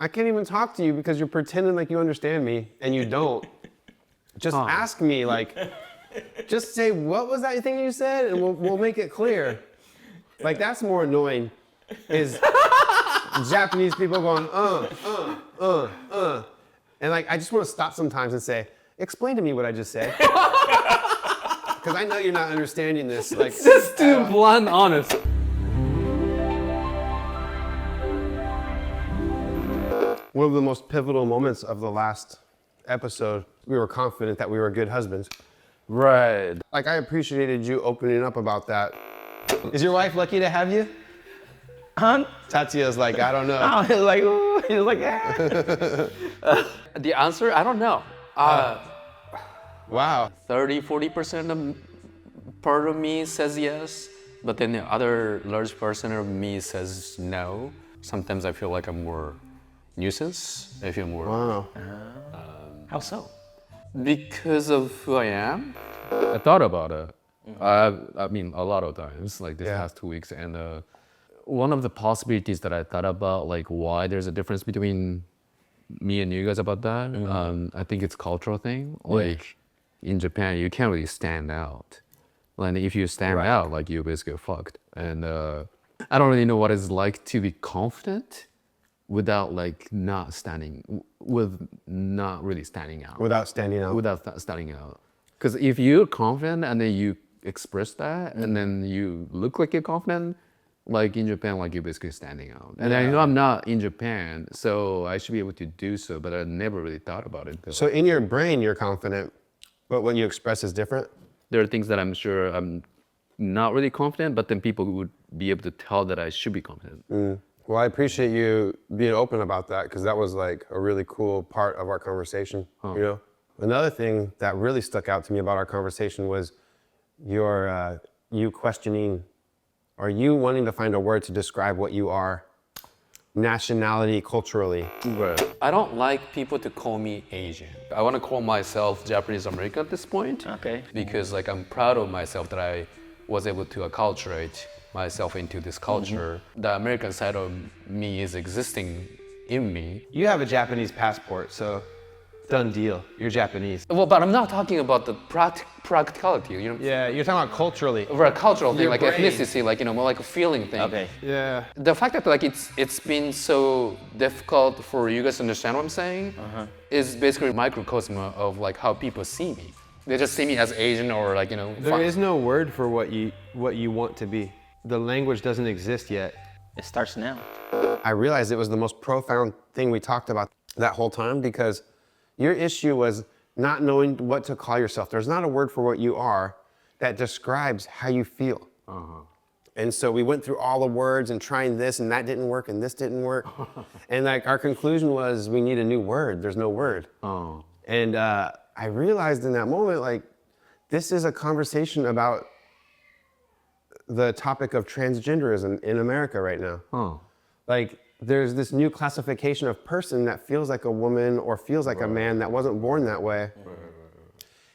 I can't even talk to you because you're pretending like you understand me and you don't. Just ask me, like, just say, what was that thing you said? And we'll make it clear. Like, that's more annoying, is Japanese people going, And like, I just want to stop sometimes and say, explain to me what I just said. Because I know you're not understanding this. Like, It's just too blunt, honest. One of the most pivotal moments of the last episode, we were confident that we were good husbands. Right. Like, I appreciated you opening up about that. Is your wife lucky to have you? Huh? Tatsuya's like, I don't know. Oh, he's like, ooh, he's like, ah. The answer, I don't know. Wow. 30-40% part of me says yes, but then the other large percent of me says no. Sometimes I feel like I'm more nuisance. I feel more Wow. How so? because of who I am. I thought about it. I mean, a lot of times, like this past 2 weeks, and one of the possibilities that I thought about, like why there's a difference between me and you guys about that. I think it's cultural thing. Like in Japan, you can't really stand out. Like if you stand out, like you basically fucked. And I don't really know what it's like to be confident without like not really standing out. Without standing out. Without standing out. Because if you're confident and then you express that and then you look like you're confident, like in Japan, like you're basically standing out. And I know I'm not in Japan, so I should be able to do so, but I never really thought about it. So in your brain, you're confident, but what you express is different? There are things that I'm sure I'm not really confident, but then people would be able to tell that I should be confident. Well, I appreciate you being open about that, because that was like a really cool part of our conversation, you know? Another thing that really stuck out to me about our conversation was you questioning, or you wanting to find a word to describe what you are, nationality, culturally. Right. I don't like people to call me Asian. I want to call myself Japanese American at this point. Okay. Because like I'm proud of myself that I was able to acculturate myself into this culture. The American side of me is existing in me. You have a Japanese passport, so done deal. You're Japanese. Well, but I'm not talking about the practicality, you know? Yeah, you're talking about culturally. Over a cultural thing, Your like brain. ethnicity, like, you know, more like a feeling thing. Okay. Yeah. The fact that like it's been so difficult for you guys to understand what I'm saying is basically a microcosm of like how people see me. They just see me as Asian or like, you know. There is no word for what you want to be. The language doesn't exist yet. It starts now. I realized it was the most profound thing we talked about that whole time, because your issue was not knowing what to call yourself. There's not a word for what you are that describes how you feel. And so we went through all the words and trying this and that didn't work and this didn't work. And like our conclusion was we need a new word. There's no word. And I realized in that moment, like, this is a conversation about the topic of transgenderism in America right now. Like, there's this new classification of person that feels like a woman or feels like a man that wasn't born that way.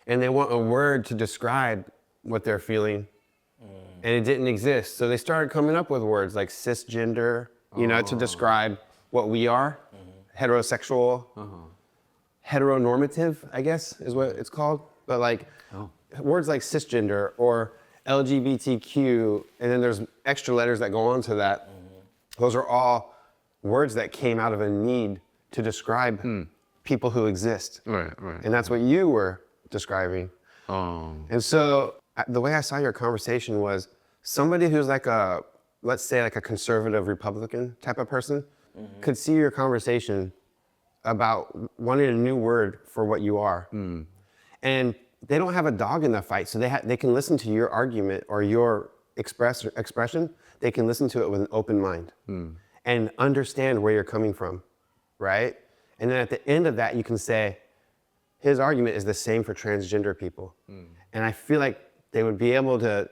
And they want a word to describe what they're feeling. And it didn't exist. So they started coming up with words like cisgender, you know, to describe what we are. Heterosexual, heteronormative, I guess is what it's called. But like words like cisgender or LGBTQ, and then there's extra letters that go on to that. Those are all words that came out of a need to describe people who exist. Right. And that's what you were describing. And so the way I saw your conversation was somebody who's like a, let's say like a conservative Republican type of person could see your conversation about wanting a new word for what you are. And they don't have a dog in the fight, so they can listen to your argument or your expression. They can listen to it with an open mind and understand where you're coming from, right? And then at the end of that, you can say, his argument is the same for transgender people. And I feel like they would be able to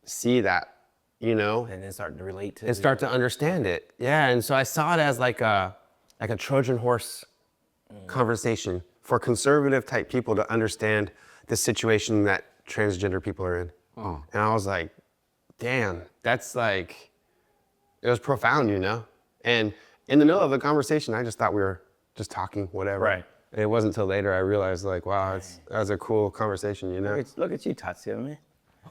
see that, you know? And then start to relate to And start to understand it. Yeah, and so I saw it as like a Trojan horse conversation for conservative type people to understand the situation that transgender people are in. And I was like, damn, that's like, it was profound, you know? And in the middle of the conversation, I just thought we were just talking, whatever. Right. And it wasn't until later I realized, like, wow, that was a cool conversation, you know? Look at you, Tatsuya, man.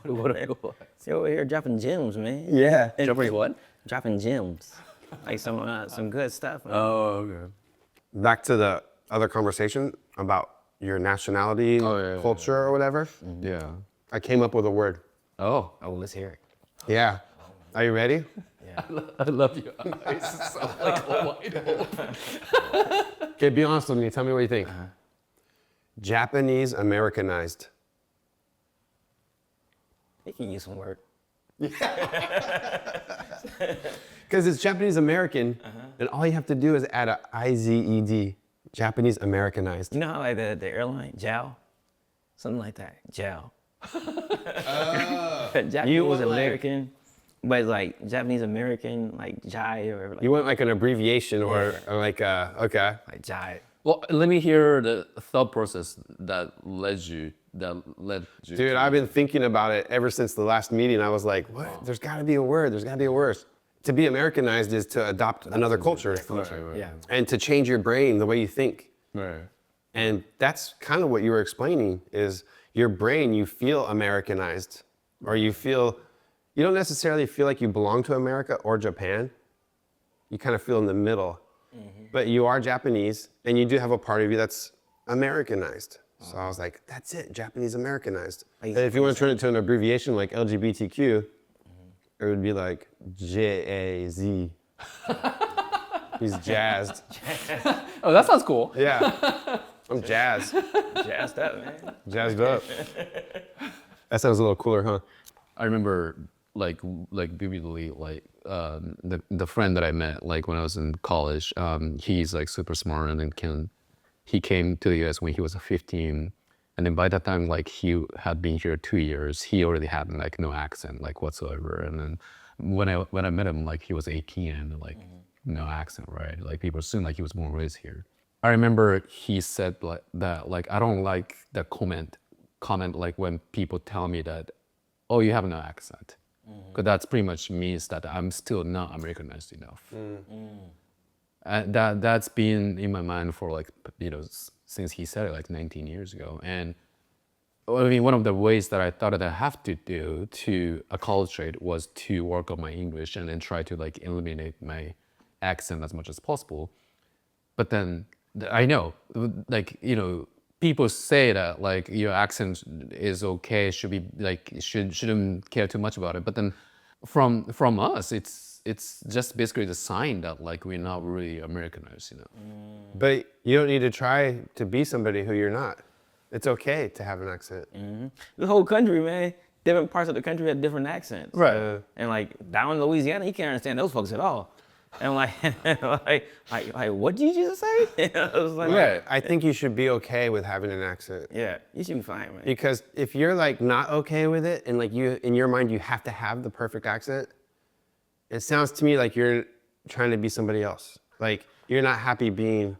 What? See over here dropping gems, man. Yeah. Dropping what? Dropping gems, like some good stuff. Man. Oh, okay. Back to the other conversation about your nationality, yeah, culture, or whatever. Yeah. I came up with a word. Oh, Oh, let's hear it. Yeah. Are you ready? I love your eyes. So like wide open. Okay, be honest with me. Tell me what you think. Japanese Americanized. You can use some word. Because it's Japanese American, and all you have to do is add a IZED. Japanese Americanized. You know how like the airline, JAL? Something like that, JAL. Japanese You want, like- American, but like Japanese American, like Jai or whatever, like, You want like an abbreviation or like okay. like Jai. Well, let me hear the thought process that led you. Dude, I've been thinking about it ever since the last meeting. I was like, what? There's got to be a word. There's got to be a word. To be Americanized is to adopt another culture. Yeah. And to change your brain, the way you think. Right. And that's kind of what you were explaining is your brain, you feel Americanized or you don't necessarily feel like you belong to America or Japan. You kind of feel in the middle, but you are Japanese and you do have a part of you that's Americanized. So I was like, that's it, Japanese Americanized. And if you want to turn it to an abbreviation like LGBTQ, it would be like JAZ. He's jazzed. Oh, that sounds cool. Yeah, I'm jazzed. Jazzed up, man. Jazzed up. That sounds a little cooler, huh? I remember like vividly like the friend that I met like when I was in college. He's like super smart and he came to the US when he was 15, and then by that time like he had been here 2 years. He already had like no accent like whatsoever. And then when I met him like he was 18 and like no accent, right? Like people assumed like he was born and raised here. I remember he said like that like I don't like the comment like when people tell me that, oh, you have no accent. Because that's pretty much means that I'm still not Americanized enough. And that's been in my mind for like, since he said it like 19 years ago. And I mean, one of the ways that I thought that I have to do to acculturate was to work on my English and then try to like eliminate my accent as much as possible. But then I know, like, people say that like your accent is okay, should be like shouldn't care too much about it. But then from us, it's just basically the sign that like we're not really Americanized, But you don't need to try to be somebody who you're not. It's okay to have an accent. The whole country, man. Different parts of the country have different accents. Right. And like down in Louisiana, you can't understand those folks at all. And like, what did you just say? I was like, Right. I think you should be okay with having an accent. yeah, you should be fine, man. Because if you're like not okay with it and like you in your mind you have to have the perfect accent, it sounds to me like you're trying to be somebody else. Like you're not happy being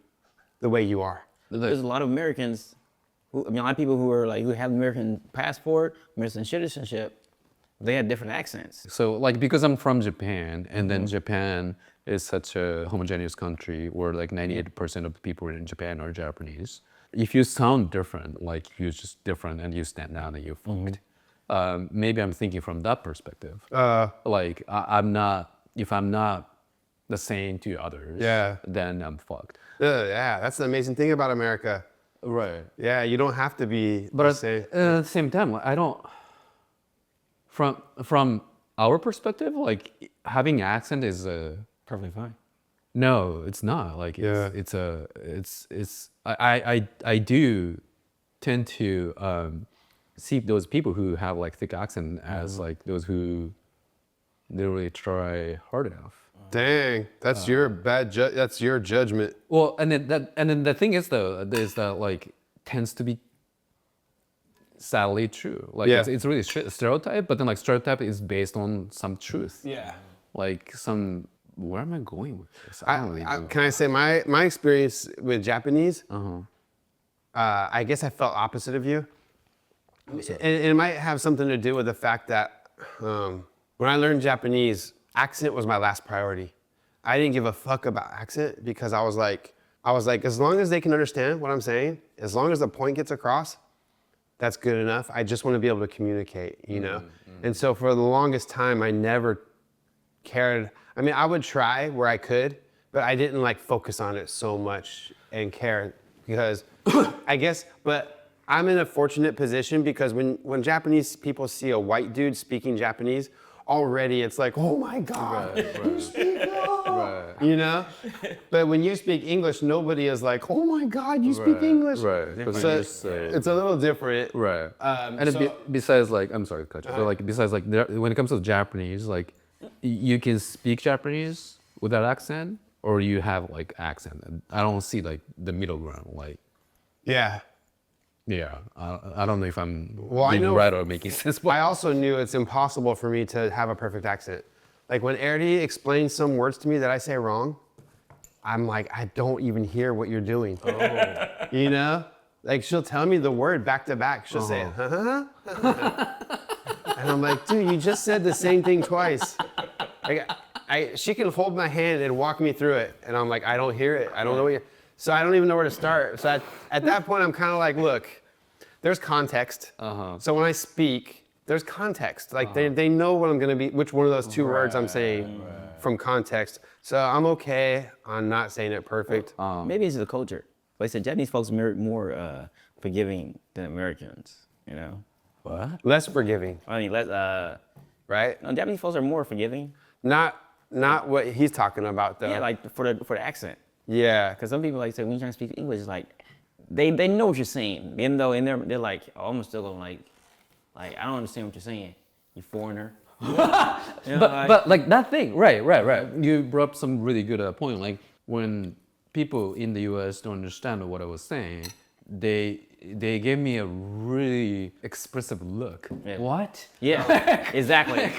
the way you are. There's a lot of Americans, a lot of people who have American passport, American citizenship, they have different accents. So like because I'm from Japan, and then Japan is such a homogeneous country where like 98% of the people in Japan are Japanese. If you sound different, like you're just different and you stand out and you're fucked. Maybe I'm thinking from that perspective. Like if I'm not the same to others, then I'm fucked. Yeah, that's the amazing thing about America. Right. Yeah, you don't have to be But the same. at the same time, I don't. From our perspective, like having accent is Perfectly fine. no, it's not. Like I do tend to see those people who have like thick accent as like those who literally try hard enough. Dang, that's your that's your judgment. Well, and then the thing is though is that like tends to be sadly true. Like it's really stereotype, but then like stereotype is based on some truth. Yeah. Like where am I going with this? I don't really know. Can I say my experience with Japanese? I guess I felt opposite of you, and it might have something to do with the fact that when I learned Japanese, accent was my last priority. I didn't give a fuck about accent because I was like, as long as they can understand what I'm saying, as long as the point gets across, that's good enough. I just want to be able to communicate, you know? And so for the longest time, I never cared. I mean, I would try where I could, but I didn't like focus on it so much and care because I guess, but I'm in a fortunate position because when Japanese people see a white dude speaking Japanese, already it's like, oh my God, you speak, you know? But when you speak English, nobody is like, oh my God, you speak English. Right. Because So you just say, it's a little different. right. And so- besides, like, I'm sorry to cut you, but like, besides, like, when it comes to Japanese, like, you can speak Japanese without accent, or you have like accent. And I don't see like the middle ground. Like, Yeah. yeah, I don't know if I'm I being know- right or making sense. But I also knew it's impossible for me to have a perfect accent. Like when Erdi explains some words to me that I say wrong, I'm like, I don't even hear what you're doing. Oh. You know? Like she'll tell me the word back to back. She'll say, and I'm like, dude, you just said the same thing twice. Like, she can hold my hand and walk me through it. And I'm like, I don't hear it. I don't know what so I don't even know where to start. So at that point, I'm kind of like, look, there's context. So when I speak, there's context. Like they know what I'm gonna be, which one of those two words I'm saying from context. So I'm okay on not saying it perfect. Maybe it's the culture. Like I said, Japanese folks are more forgiving than Americans, you know? what? Less forgiving, I mean, right? no, Japanese folks are more forgiving. Not what he's talking about though. Yeah, like for the accent. Yeah. Because some people like say when you're trying to speak English, it's like they know what you're saying, even though in there they're like, oh, I'm still going like I don't understand what you're saying, you foreigner. You know, But like that thing, right. You brought up some really good point. Like when people in the U.S. don't understand what I was saying, they gave me a really expressive look. Yeah. What? yeah, exactly.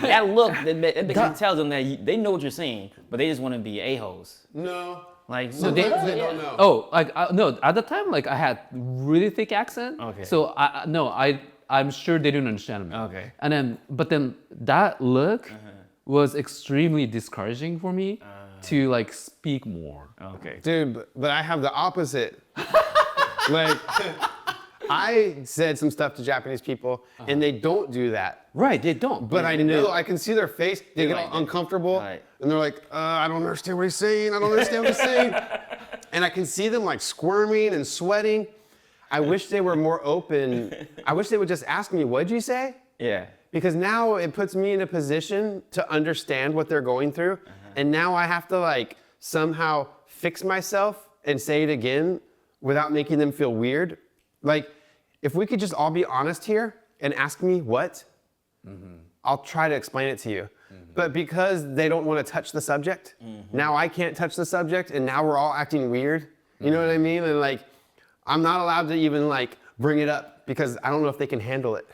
That look that tells them that they know what you're saying, but they just want to be a-holes. No. Like So they don't know. Oh, like no. At the time, like I had really thick accent. Okay. So I'm sure they didn't understand me. Okay. And then that look was extremely discouraging for me to like speak more. Okay. Dude, but I have the opposite. Like, I said some stuff to Japanese people, and they don't do that. Right, they don't. But I know, I can see their face. They get all like- uncomfortable, right. and they're like, I don't understand what he's saying. I don't understand what he's saying. And I can see them like squirming and sweating. I wish they were more open. I wish they would just ask me, what'd you say? Yeah. Because now it puts me in a position to understand what they're going through. And now I have to like somehow fix myself and say it again without making them feel weird. Like, if we could just all be honest here and ask me what, I'll try to explain it to you. But because they don't want to touch the subject, now I can't touch the subject, and now we're all acting weird. You know what I mean? And like, I'm not allowed to even like bring it up because I don't know if they can handle it.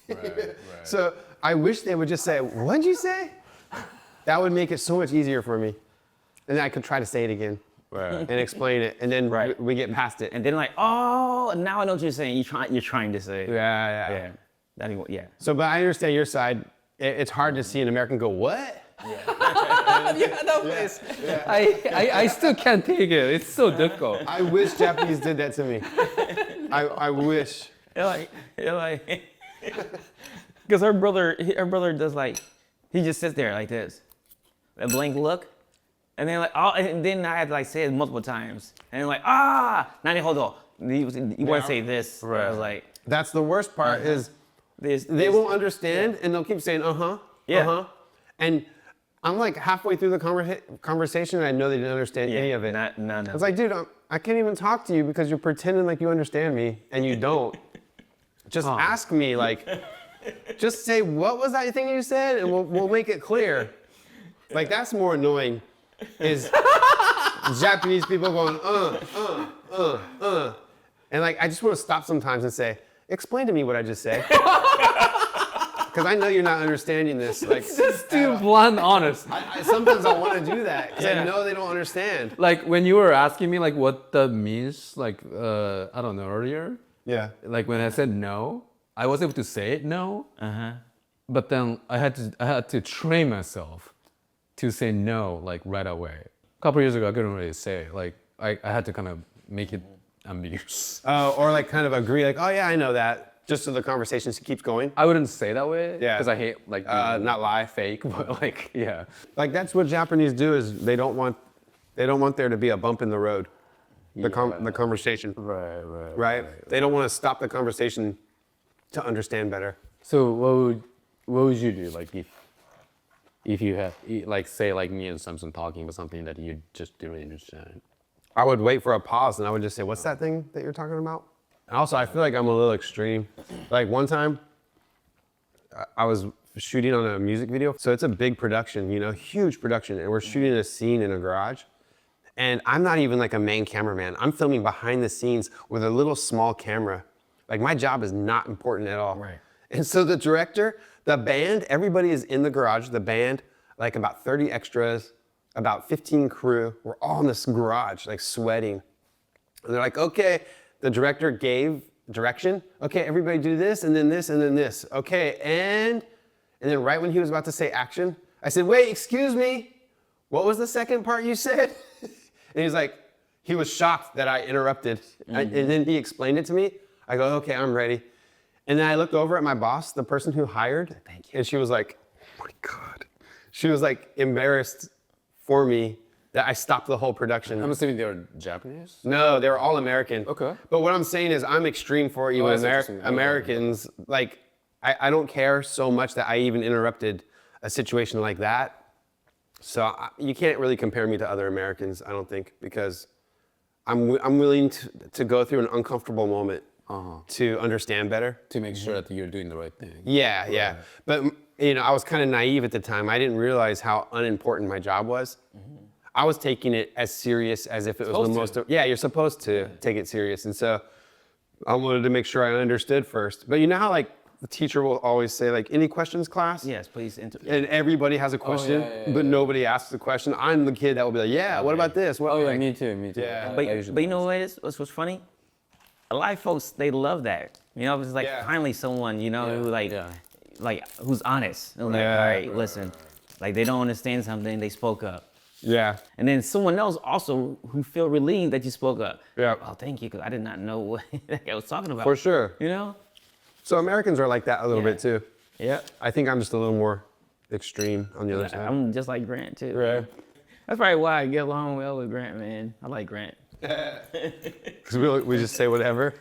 Right. So I wish they would just say, what'd you say? That would make it so much easier for me. And then I could try to say it again. Right. And explain it, and then Right. we get past it. And then like, oh, now I know what you're saying. You're trying to say. Yeah. Yeah. That ain't, yeah. So, but I understand your side. It's hard to see an American go, what? I still can't take it. It's so difficult. I wish Japanese did that to me. I wish. You're like, because her brother does like, he just sits there like this, a blank look, and then like, oh, and then I had to like say it multiple times, and then like, now they hold on. You want to say this? Right. I was like, That's the worst part is they won't understand, and they'll keep saying, Yeah. And I'm like halfway through the conversation, and I know they didn't understand any of it. None of It's like, dude, I can't even talk to you because you're pretending like you understand me, and you don't. Just ask me, like, just say, what was that thing you said, and we'll make it clear. Like, that's more annoying, is Japanese people going, And like, I just want to stop sometimes and say, explain to me what I just said. Because I know you're not understanding this. Like, Just too blunt, honest. sometimes I want to do that because I know they don't understand. Like when you were asking me like what that means, like I don't know earlier. Yeah. Like when I said no, I was able to say it no. But then I had to train myself to say no like right away. A couple years ago, I couldn't really say. Like I had to kind of make it ambiguous. Or like kind of agree, like, oh yeah, I know that, just so the conversation keeps going. I wouldn't say that way. Yeah. Because I hate like Not lie. fake, but like yeah. Like that's what Japanese do is they don't want there to be a bump in the road, the conversation. Right. They don't want to stop the conversation to understand better. So what would you do like if you had like say like me and Samson talking about something that you just didn't understand? I would wait for a pause and I would just say, what's that thing that you're talking about? And also, I feel like I'm a little extreme. Like one time, I was shooting on a music video. So it's a big production, huge production. And we're shooting a scene in a garage. And I'm not even like a main cameraman. I'm filming behind the scenes with a little small camera. Like my job is not important at all. Right. And so the director, the band, everybody is in the garage. The band, like about 30 extras, about 15 crew. We're all in this garage, like sweating. And they're like, okay, the director gave direction. Okay, everybody do this, and then this, and then this. Okay, and then right when he was about to say action, I said, wait, excuse me. What was the second part you said? And he's like, he was shocked that I interrupted. And then he explained it to me. I go, okay, I'm ready. And then I looked over at my boss, the person who hired, and she was like, oh my God. She was like embarrassed for me that I stopped the whole production. I'm assuming they were Japanese? No, they were all American. Okay. But what I'm saying is I'm extreme for even that's interesting. Americans. Like, I don't care so much that I even interrupted a situation like that. So you can't really compare me to other Americans, I don't think, because I'm willing to go through an uncomfortable moment to understand better. To make sure that you're doing the right thing. Yeah. But I was kind of naive at the time. I didn't realize how unimportant my job was. I was taking it as serious as if it was the most. Yeah, you're supposed to take it serious, and so I wanted to make sure I understood first. But you know how like the teacher will always say like, "Any questions, class?" Yes, please. And everybody has a question, but nobody asks the question. I'm the kid that will be like, "Yeah, what about this?" What, like, me too. Yeah. But you know what is? What's funny? A lot of folks, they love that. It's like finally someone, who like who's honest. They're like, all right, listen. Like they don't understand something, they spoke up. Yeah. And then someone else also who feel relieved that you spoke up. Yeah. Oh, thank you, because I did not know what I was talking about. For sure. So Americans are like that a little bit too. Yeah. I think I'm just a little more extreme on the other side. I'm just like Grant too. Right. That's probably why I get along well with Grant, man. I like Grant. Because we just say whatever.